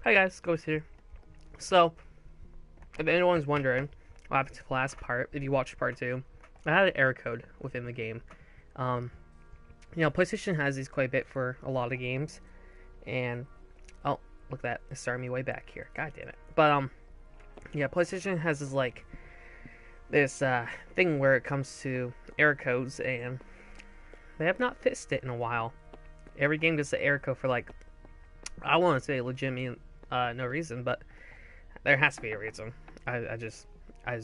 Hi guys, Ghost here. So, if anyone's wondering what happened to the last part, if you watched part 2, I had an error code within the game. Um, PlayStation has these quite a bit for a lot of games, and oh, look at that, it's starting me way back here. God damn it! But PlayStation has this thing where it comes to error codes, and they have not fixed it in a while. Every game gets the error code for I want to say legitimate no reason, but there has to be a reason. I just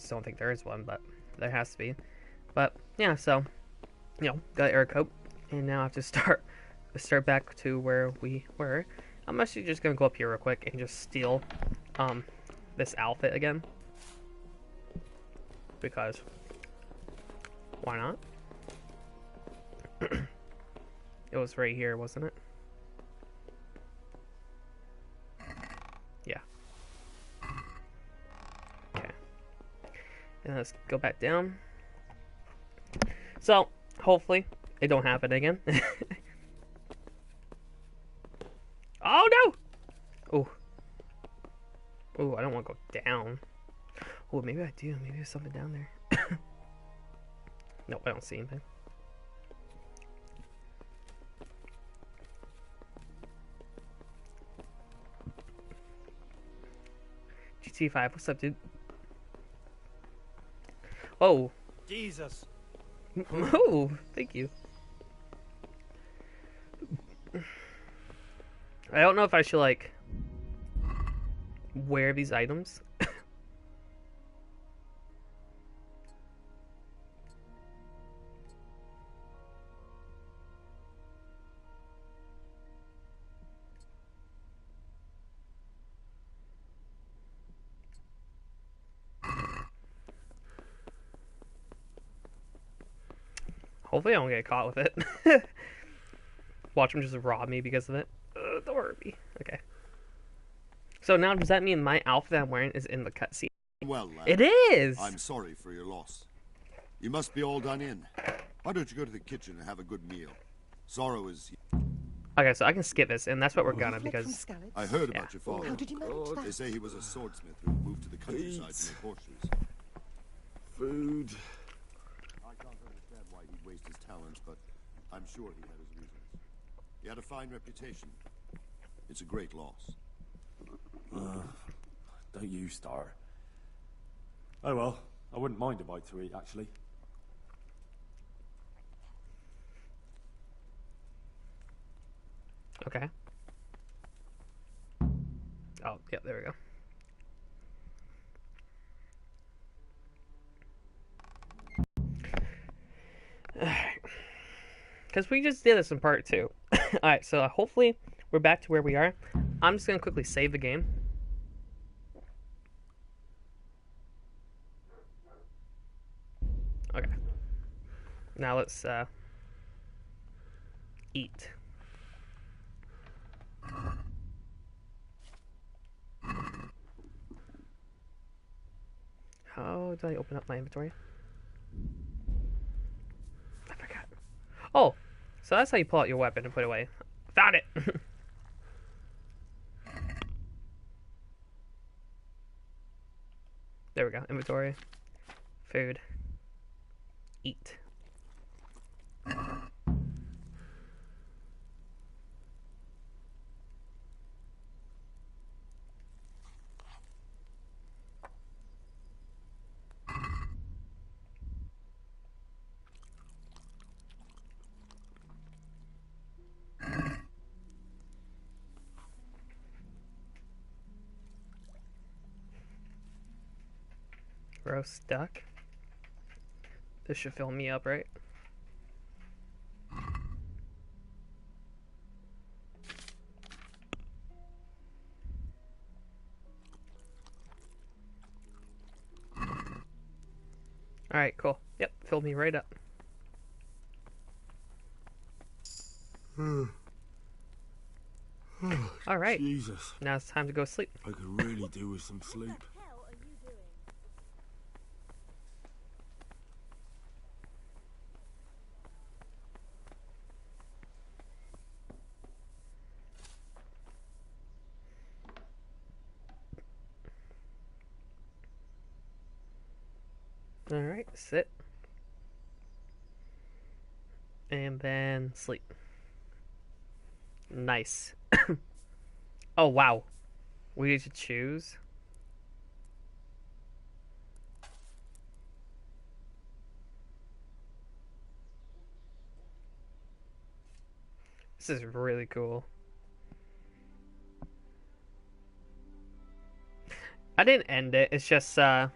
don't think there is one, but there has to be. But yeah, so got error code, and now I have to start back to where we were. I'm actually just gonna go up here real quick and just steal this outfit again, because why not? It was right here, wasn't it? Yeah. Okay. And let's go back down. So, hopefully, it don't happen again. Oh no! Ooh. Ooh, I don't want to go down. Oh, maybe I do. Maybe there's something down there. Nope, I don't see anything. GT5, what's up, dude? Oh. Jesus. Oh, thank you. I don't know if I should, wear these items. Hopefully I don't get caught with it. Watch him just rob me because of it. Don't hurt me. Okay. So now does that mean my outfit I'm wearing is in the cutscene? Well, lad, it is! I'm sorry for your loss. You must be all done in. Why don't you go to the kitchen and have a good meal? Sorrow is... Okay, so I can skip this, and that's what we're gonna, because... I heard about your father. How did you manage that? They say he was a swordsmith who moved to the countryside to make horseshoes. Food. I can't understand why he'd waste his talents, but I'm sure he had his reasons. He had a fine reputation. It's a great loss. Don't you start. Oh well, I wouldn't mind a bite to eat, actually. Okay. Oh, yeah, there we go. Alright. Because we just did this in part 2. Alright, so hopefully we're back to where we are. I'm just going to quickly save the game. Okay. Now let's eat. How do I open up my inventory? I forgot. Oh, so that's how you pull out your weapon and put it away. Found it! There we go. Inventory. Food. Eat. Roast duck. This should fill me up, right? Alright, cool. Yep, filled me right up. Alright. Jesus. Now it's time to go sleep. I could really do with some sleep. sit, and then sleep. Nice. Oh wow, we get to choose. This is really cool. I didn't end it. It's just I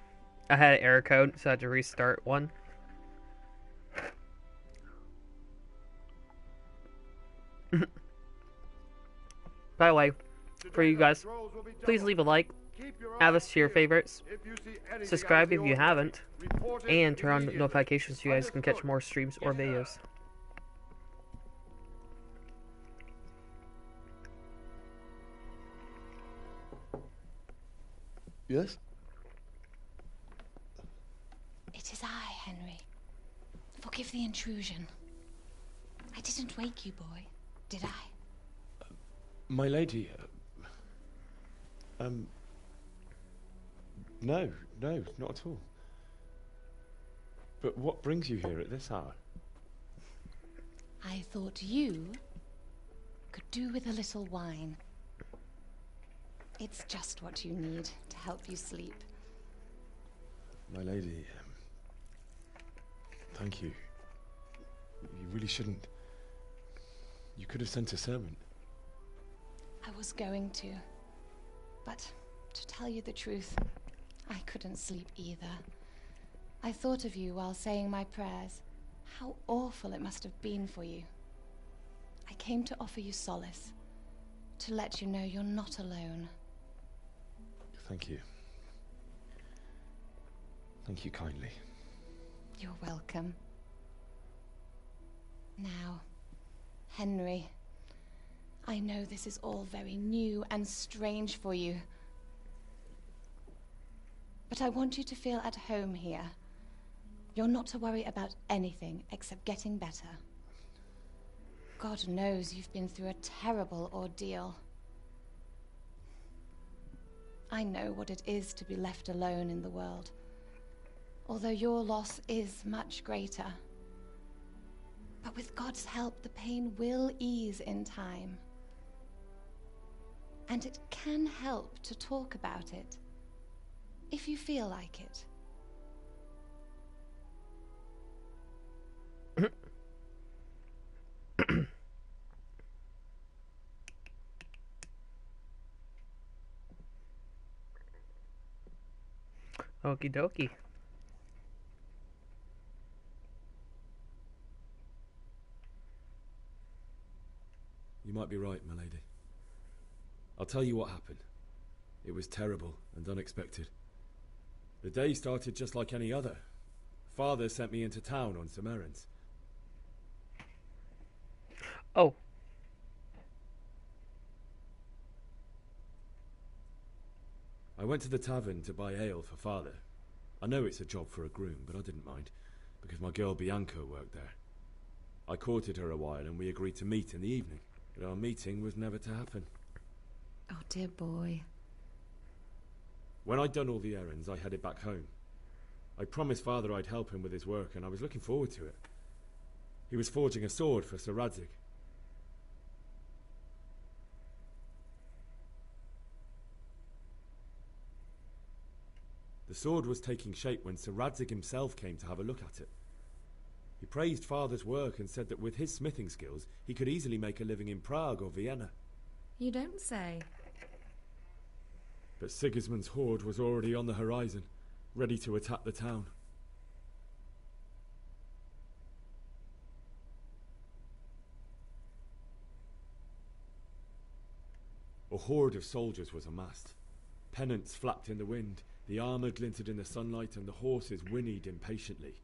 had an error code, so I had to restart one. By the way, for you guys, please leave a like, add us to your favorites, subscribe if you haven't, and turn on notifications so you guys can catch more streams or videos. Yes? It is I, Henry. Forgive the intrusion. I didn't wake you, boy, did I? My lady, no, not at all. But what brings you here at this hour? I thought you could do with a little wine. It's just what you need to help you sleep. My lady, thank you. You really shouldn't. You could have sent a servant. I was going to. But to tell you the truth, I couldn't sleep either. I thought of you while saying my prayers. How awful it must have been for you. I came to offer you solace, to let you know you're not alone. Thank you. Thank you kindly. You're welcome. Now, Henry, I know this is all very new and strange for you. But I want you to feel at home here. You're not to worry about anything except getting better. God knows you've been through a terrible ordeal. I know what it is to be left alone in the world, although your loss is much greater. But with God's help, the pain will ease in time. And it can help to talk about it, if you feel like it. Okie dokie. You might be right, my lady. I'll tell you what happened. It was terrible and unexpected. The day started just like any other. Father sent me into town on some errands. Oh. I went to the tavern to buy ale for Father. I know it's a job for a groom, but I didn't mind, because my girl Bianca worked there. I courted her a while and we agreed to meet in the evening, but our meeting was never to happen. Oh, dear boy. When I'd done all the errands, I headed back home. I promised Father I'd help him with his work, and I was looking forward to it. He was forging a sword for Sir Radzig. The sword was taking shape when Sir Radzig himself came to have a look at it. He praised Father's work and said that with his smithing skills, he could easily make a living in Prague or Vienna. You don't say. But Sigismund's horde was already on the horizon, ready to attack the town. A horde of soldiers was amassed. Pennants flapped in the wind, the armour glinted in the sunlight, and the horses whinnied impatiently.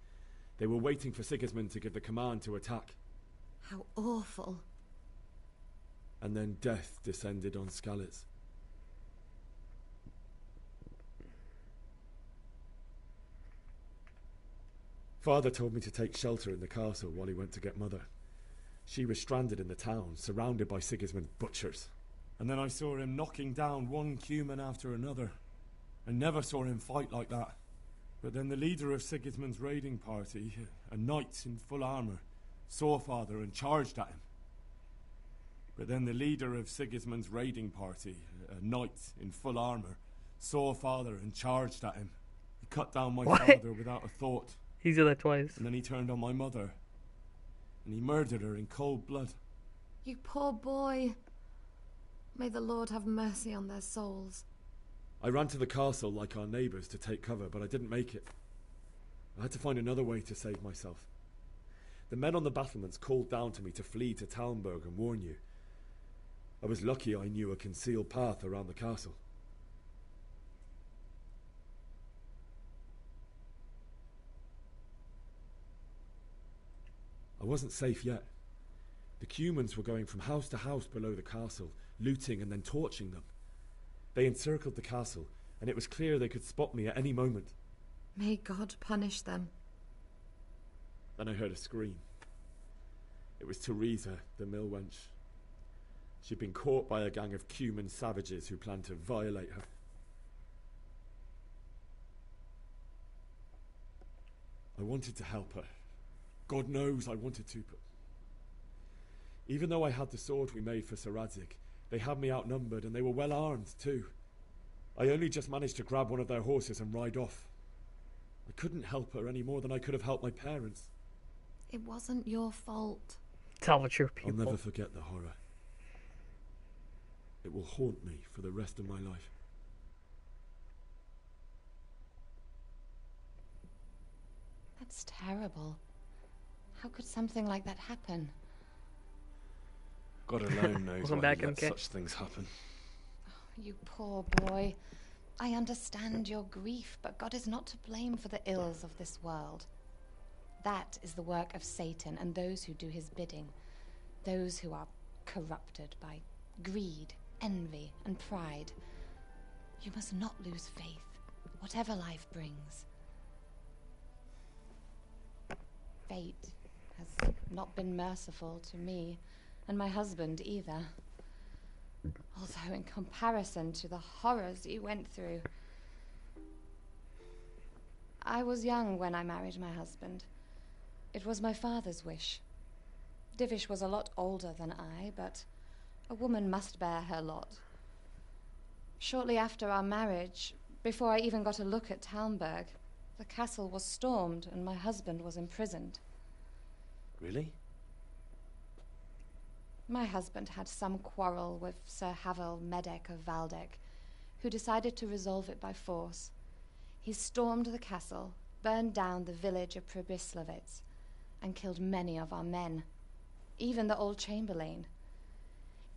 They were waiting for Sigismund to give the command to attack. How awful. And then death descended on Skalitz. Father told me to take shelter in the castle while he went to get Mother. She was stranded in the town, surrounded by Sigismund's butchers. And then I saw him knocking down one human after another. I never saw him fight like that. But then the leader of Sigismund's raiding party, a knight in full armour, saw Father and charged at him. But then the leader of Sigismund's raiding party, a knight in full armour, saw Father and charged at him. He cut down my What? father without a thought. He's done that twice. And then he turned on my mother. And he murdered her in cold blood. You poor boy. May the Lord have mercy on their souls. I ran to the castle like our neighbours to take cover, but I didn't make it. I had to find another way to save myself. The men on the battlements called down to me to flee to Talmberg and warn you. I was lucky I knew a concealed path around the castle. I wasn't safe yet. The Cumans were going from house to house below the castle, looting and then torching them. They encircled the castle, and it was clear they could spot me at any moment. May God punish them. Then I heard a scream. It was Teresa, the mill wench. She'd been caught by a gang of Cuman savages who planned to violate her. I wanted to help her. God knows I wanted to, but even though I had the sword we made for Sir Radzig, they had me outnumbered and they were well armed too. I only just managed to grab one of their horses and ride off. I couldn't help her any more than I could have helped my parents. It wasn't your fault. Tell the truth, I'll people. never forget the horror. It will haunt me for the rest of my life. That's terrible. How could something like that happen? God alone knows Welcome why back, he lets MK. such things happen. You poor boy. I understand your grief, but God is not to blame for the ills of this world. That is the work of Satan and those who do his bidding. Those who are corrupted by greed, envy, and pride. You must not lose faith, whatever life brings. Fate has not been merciful to me, and my husband either. Although in comparison to the horrors you went through. I was young when I married my husband. It was my father's wish. Divish was a lot older than I, but a woman must bear her lot. Shortly after our marriage, before I even got a look at Talmberg, the castle was stormed and my husband was imprisoned. Really? My husband had some quarrel with Sir Havel Medek of Valdek, who decided to resolve it by force. He stormed the castle, burned down the village of Probislavitz, and killed many of our men, even the old chamberlain.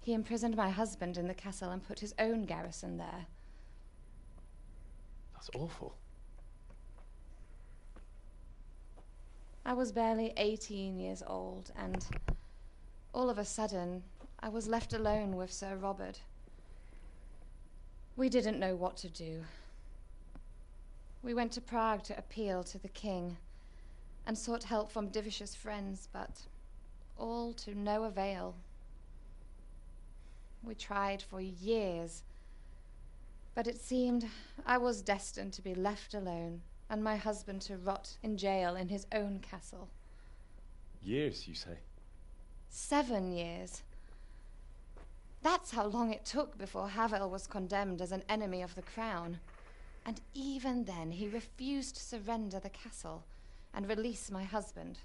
He imprisoned my husband in the castle and put his own garrison there. That's awful. I was barely 18 years old, and all of a sudden, I was left alone with Sir Robert. We didn't know what to do. We went to Prague to appeal to the king and sought help from Divish's friends, but all to no avail. We tried for years, but it seemed I was destined to be left alone and my husband to rot in jail in his own castle. Years, you say? 7 years. That's how long it took before Havel was condemned as an enemy of the crown. And even then, he refused to surrender the castle and release my husband.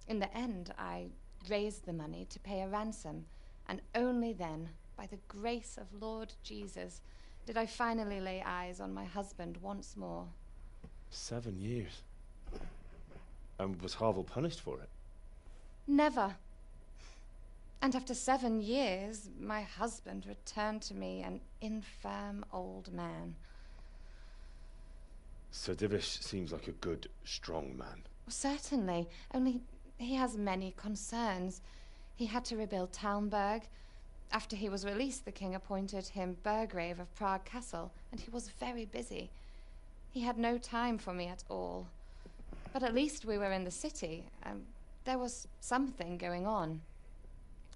In the end, I raised the money to pay a ransom, and only then, by the grace of Lord Jesus, did I finally lay eyes on my husband once more. 7 years. And was Havel punished for it? Never. And after 7 years, my husband returned to me an infirm old man. Sir Divish seems like a good, strong man. Certainly, only he has many concerns. He had to rebuild Talmberg. After he was released, the king appointed him Burgrave of Prague Castle, and he was very busy. He had no time for me at all. But at least we were in the city, and there was something going on.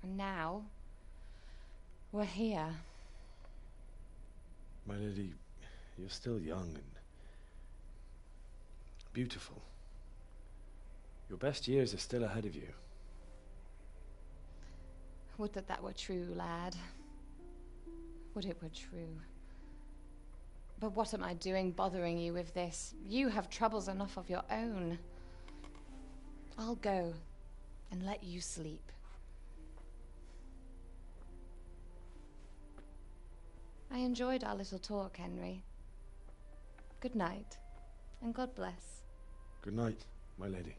And now, we're here. My lady, you're still young, and... But I suppose you could try to make things right. If you want to. I don't know. beautiful. Your best years are still ahead of you. Would that that were true, lad. Would it were true. But what am I doing bothering you with this? You have troubles enough of your own. I'll go and let you sleep. I enjoyed our little talk, Henry. Good night, and God bless. Good night, my lady.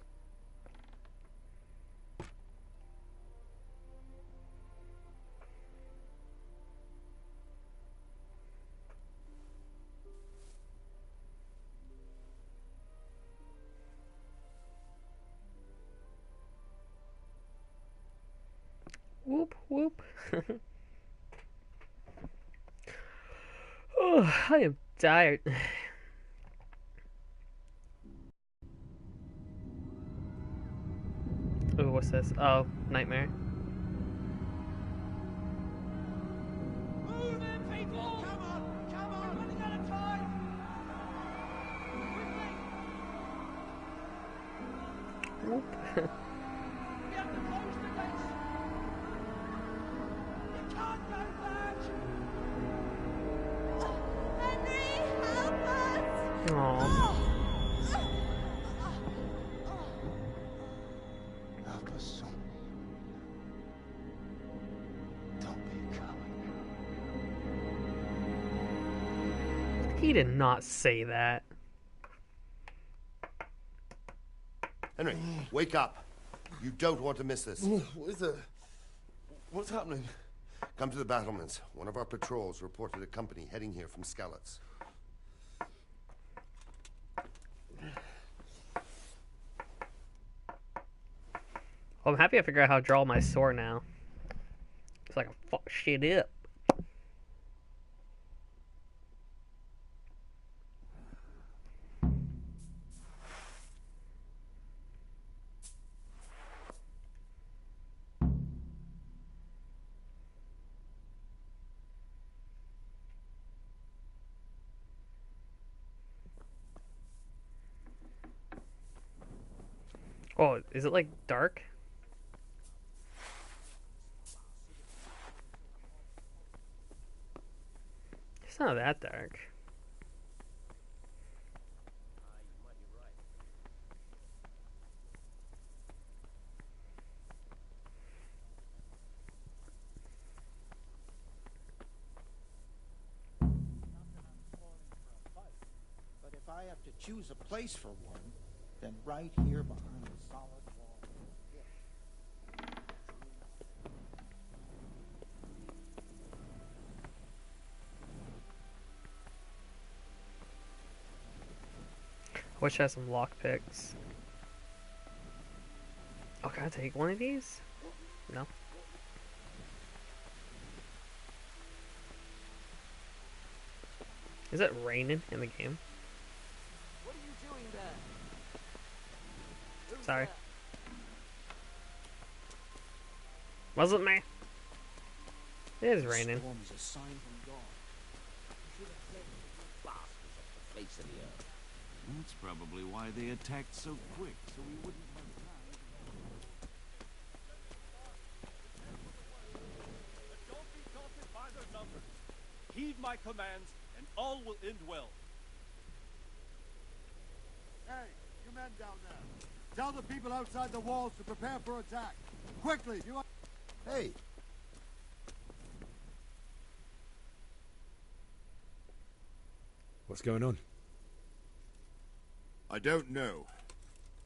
Whoop, whoop. Oh, I am tired. Oh, what's this? Oh, nightmare. Move in, people! Come on! Come on! We're running out of time! Quickly! Whoop. We have to close the gates! You can't go back! Henry, help us! Aww. Help us, son. Don't be a coward. He did not say that. Henry, wake up. You don't want to miss this. What is it? What's happening? Come to the battlements. One of our patrols reported a company heading here from Skalitz. Well, I'm happy I figured out how to draw my sword now. It's like I fuck shit up. Oh, is it like dark? It's not that dark. But if I have to choose a place for one, then right here behind the solid wall. I wish I had some lockpicks. Oh, can I take one of these? No. Is it raining in the game? What are you doing there? Who's Sorry. there? Wasn't me. It is raining. Storm is a sign from God. You should have said you bastards off the face of the earth. That's probably why they attacked so quick, so we wouldn't have time. But don't be daunted by their numbers. Heed my commands, and all will end well. Hey, you men down there. Tell the people outside the walls to prepare for attack. Quickly, you... Hey. What's going on? I don't know.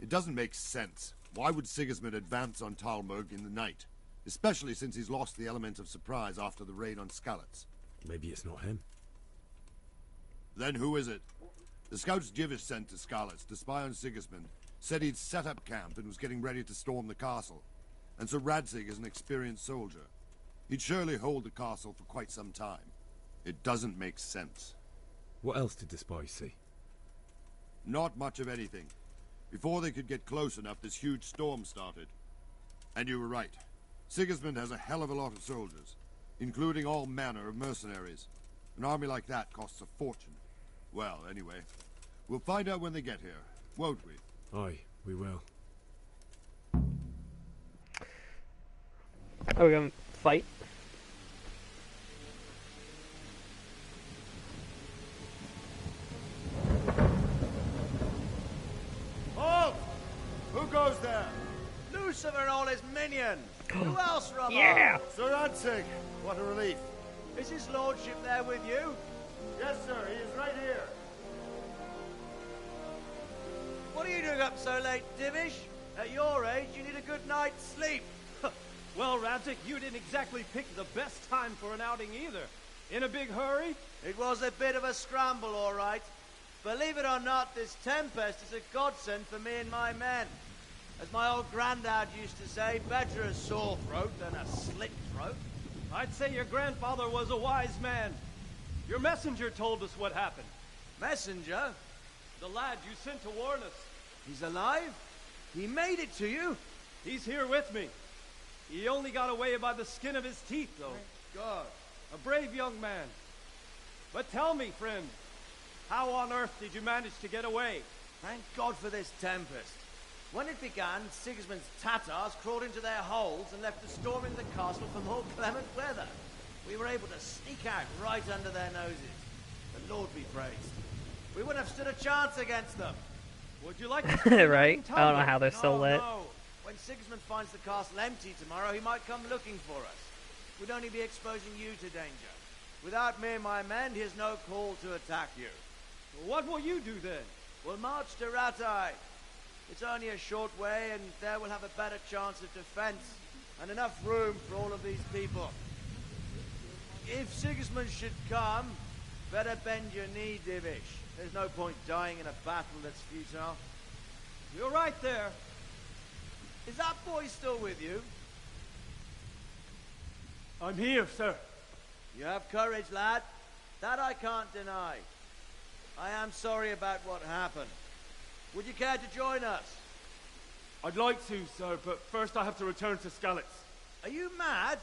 It doesn't make sense. Why would Sigismund advance on Talmberg in the night? Especially since he's lost the element of surprise after the raid on Skalitz. Maybe it's not him. Then who is it? The scouts Jivish sent to Skalitz to spy on Sigismund said he'd set up camp and was getting ready to storm the castle. And so Radzig is an experienced soldier. He'd surely hold the castle for quite some time. It doesn't make sense. What else did the spies see? Not much of anything. Before they could get close enough, this huge storm started. And you were right. Sigismund has a hell of a lot of soldiers, including all manner of mercenaries. An army like that costs a fortune. Well, anyway, we'll find out when they get here. won't we? Aye, we will. Are we gonna fight? Halt! Who goes there? Lucifer and all his minions. Who else, Robbo? Yeah! Sir Ansig, what a relief. Is his lordship there with you? Yes, sir, he is right here. What are you doing up so late, Divish? At your age, you need a good night's sleep. Well, Radzik, you didn't exactly pick the best time for an outing either. In a big hurry? It was a bit of a scramble, all right. Believe it or not, this tempest is a godsend for me and my men. As my old granddad used to say, better a sore throat than a slit throat. I'd say your grandfather was a wise man. Your messenger told us what happened. Messenger? The lad you sent to warn us. He's alive? He made it to you? He's here with me. He only got away by the skin of his teeth, though. God. A brave young man. But tell me, friend, how on earth did you manage to get away? Thank God for this tempest. When it began, Sigismund's Tatars crawled into their holes and left us storming the castle for more clement weather. We were able to sneak out right under their noses. The Lord be praised. We wouldn't have stood a chance against them. Would you like to Right? I don't know how they're still lit. No. When Sigismund finds the castle empty tomorrow, he might come looking for us. We'd only be exposing you to danger. Without me and my men, he has no call to attack you. What will you do then? We'll march to Ratai. It's only a short way, and there we'll have a better chance of defense and enough room for all of these people. If Sigismund should come, better bend your knee, Divish. There's no point dying in a battle that's futile. You're right there. Is that boy still with you? I'm here, sir. You have courage, lad. That I can't deny. I am sorry about what happened. Would you care to join us? I'd like to, sir, but first I have to return to Skalitz. Are you mad?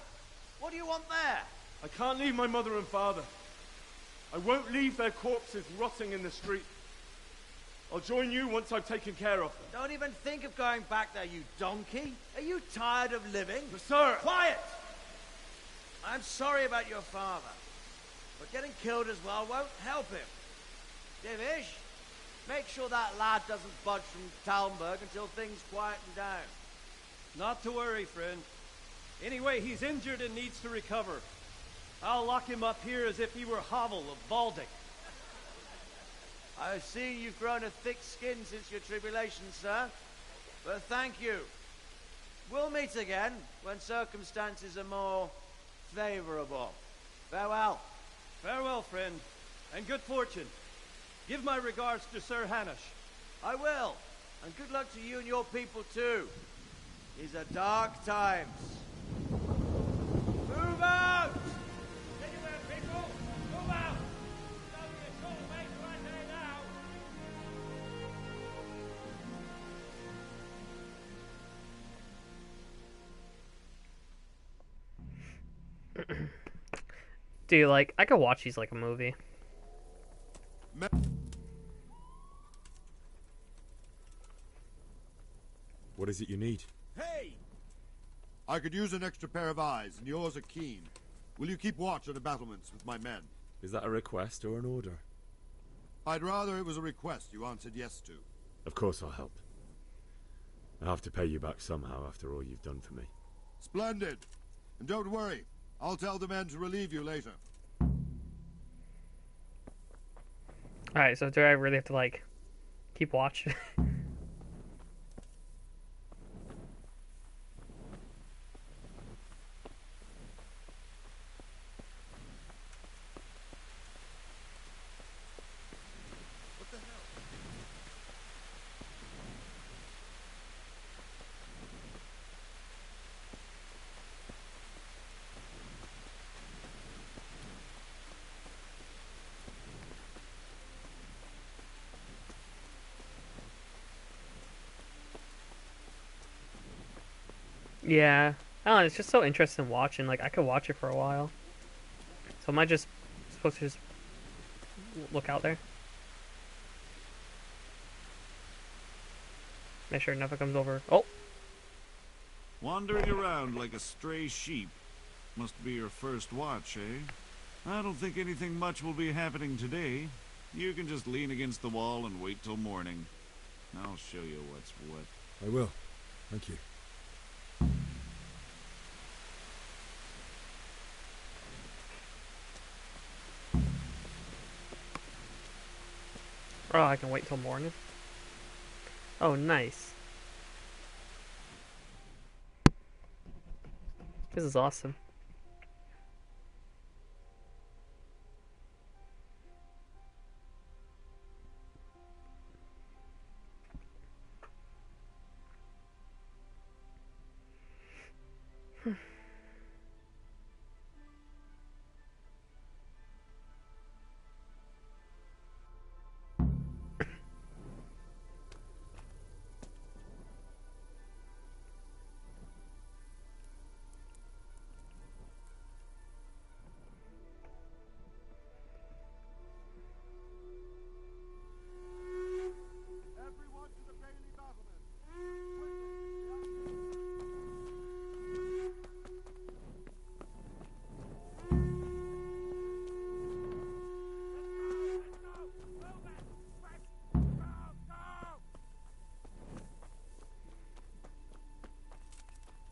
What do you want there? I can't leave my mother and father. I won't leave their corpses rotting in the street. I'll join you once I've taken care of them. Don't even think of going back there, you donkey. Are you tired of living? But sir! Quiet! I'm sorry about your father, but getting killed as well won't help him. Divish, make sure that lad doesn't budge from Talmberg until things quieten down. Not to worry, friend. Anyway, he's injured and needs to recover. I'll lock him up here as if he were Havel of Baldic. I've seen you've grown a thick skin since your tribulation, sir. But thank you. We'll meet again when circumstances are more favorable. Farewell. Farewell, friend, and good fortune. Give my regards to Sir Hanush. I will. And good luck to you and your people, too. These are dark times. Move out! Anywhere, people! Move out! Don't be a short way right there now! Dude, like, I could watch these like a movie. What is it you need? Hey! I could use an extra pair of eyes, and yours are keen. Will you keep watch on the battlements with my men? Is that a request or an order? I'd rather it was a request you answered yes to. Of course I'll help. I have to pay you back somehow after all you've done for me. Splendid! And don't worry, I'll tell the men to relieve you later. Alright, so do I really have to, like, keep watch? What the hell? Yeah. I don't know, it's just so interesting watching. Like, I could watch it for a while. So am I just supposed to just look out there? Make sure nothing comes over. Oh! Wandering around like a stray sheep. Must be your first watch, eh? I don't think anything much will be happening today. You can just lean against the wall and wait till morning. I'll show you what's what. I will. Thank you. Oh, I can wait till morning. Oh, nice. This is awesome.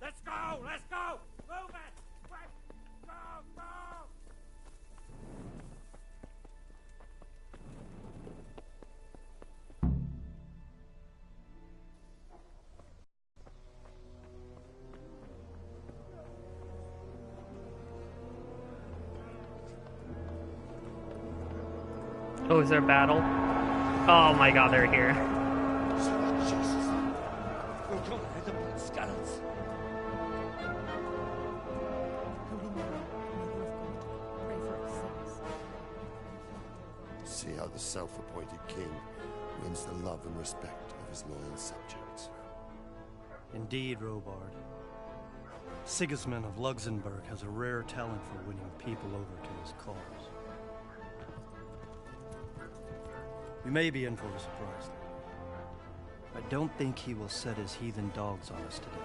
Let's go! Let's go! Move it! Quick! Go! Go! Oh, is there a battle? Oh my god, they're here. See how the self-appointed king wins the love and respect of his loyal subjects. Indeed, Robard. Sigismund of Luxembourg has a rare talent for winning people over to his cause. We may be in for a surprise, though. I don't think he will set his heathen dogs on us today.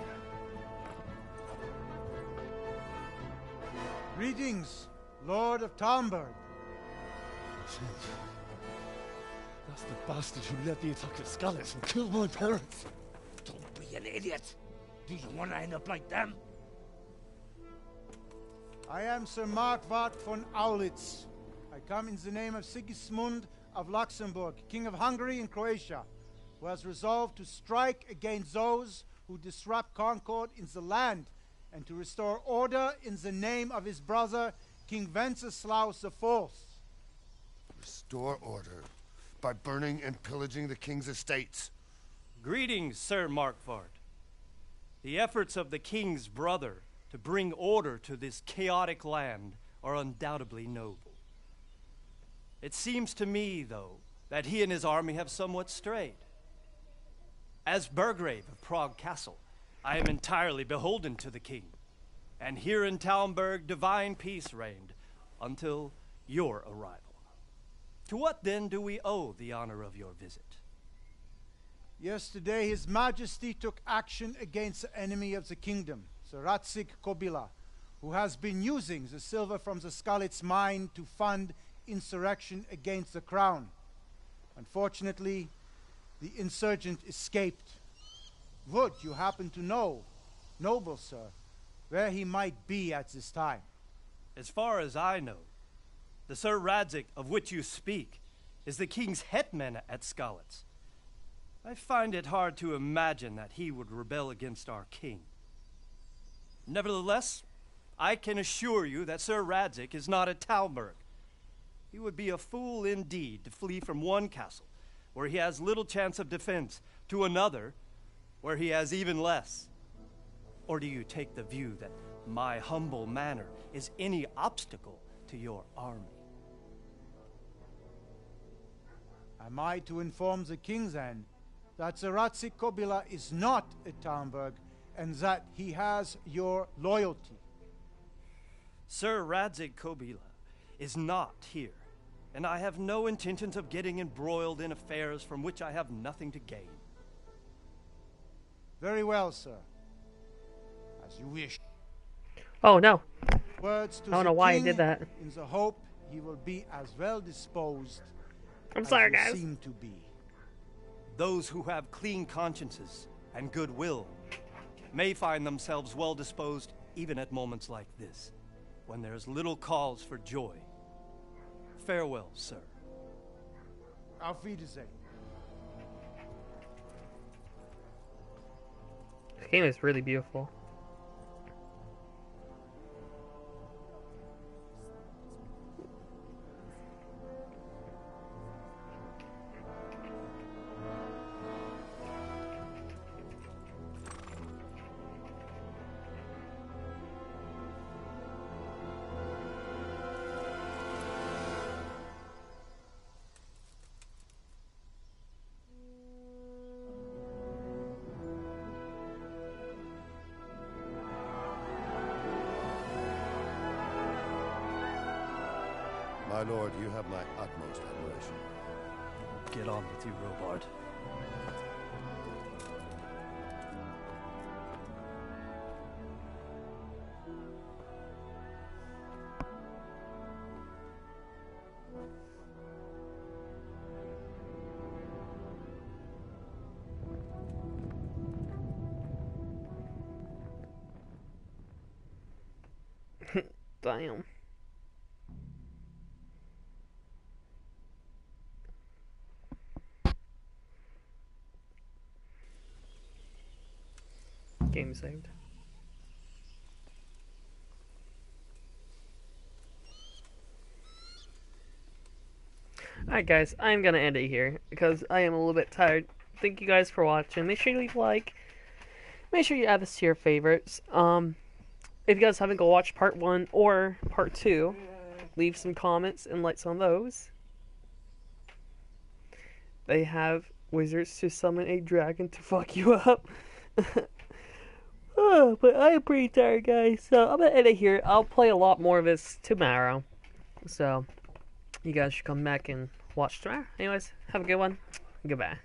Greetings, Lord of Talmberg. That's the bastard who led the attack at Scarlet and killed my parents. Don't be an idiot. Do you want to end up like them? I am Sir Markwart von Aulitz. I come in the name of Sigismund of Luxembourg, King of Hungary and Croatia, who has resolved to strike against those who disrupt concord in the land and to restore order in the name of his brother, King Wenceslaus IV. Restore order by burning and pillaging the king's estates. Greetings, Sir Markwart. The efforts of the king's brother to bring order to this chaotic land are undoubtedly noble. It seems to me, though, that he and his army have somewhat strayed. As Burgrave of Prague Castle, I am entirely beholden to the king, and here in Talmberg divine peace reigned until your arrival. To what then do we owe the honor of your visit? Yesterday, His Majesty took action against the enemy of the kingdom, Sir Radzig Kobyla, who has been using the silver from the Skalitz mine to fund insurrection against the crown. Unfortunately, the insurgent escaped. Would you happen to know, noble sir, where he might be at this time? As far as I know, the Sir Radzig of which you speak is the king's hetman at Skalitz. I find it hard to imagine that he would rebel against our king. Nevertheless, I can assure you that Sir Radzig is not at Talmberg. He would be a fool indeed to flee from one castle, where he has little chance of defense, to another, where he has even less. Or do you take the view that my humble manner is any obstacle to your army? Am I to inform the king then that Sir Radzig Kobyla is not at Talmberg and that he has your loyalty? Sir Radzig Kobyla is not here, and I have no intentions of getting embroiled in affairs from which I have nothing to gain. Very well, sir. As you wish. Oh no. Words to I don't the know why I king did that. in the hope he will be as well disposed I'm as sorry, you guys. seem to be. Those who have clean consciences and goodwill may find themselves well disposed even at moments like this, when there is little cause for joy. Farewell, sir. Auf Wiedersehen. This game is really beautiful. My lord, you have my utmost admiration. Get on with you, Robard. Damn. Game saved. Alright guys, I'm gonna end it here because I am a little bit tired. Thank you guys for watching. Make sure you leave a like. Make sure you add this to your favorites. If you guys haven't go watch part 1 or part 2, leave some comments and likes on those. They have wizards to summon a dragon to fuck you up. Oh, but I am pretty tired, guys. So I'm gonna end it here. I'll play a lot more of this tomorrow. So you guys should come back and watch tomorrow. Anyways, have a good one. Goodbye.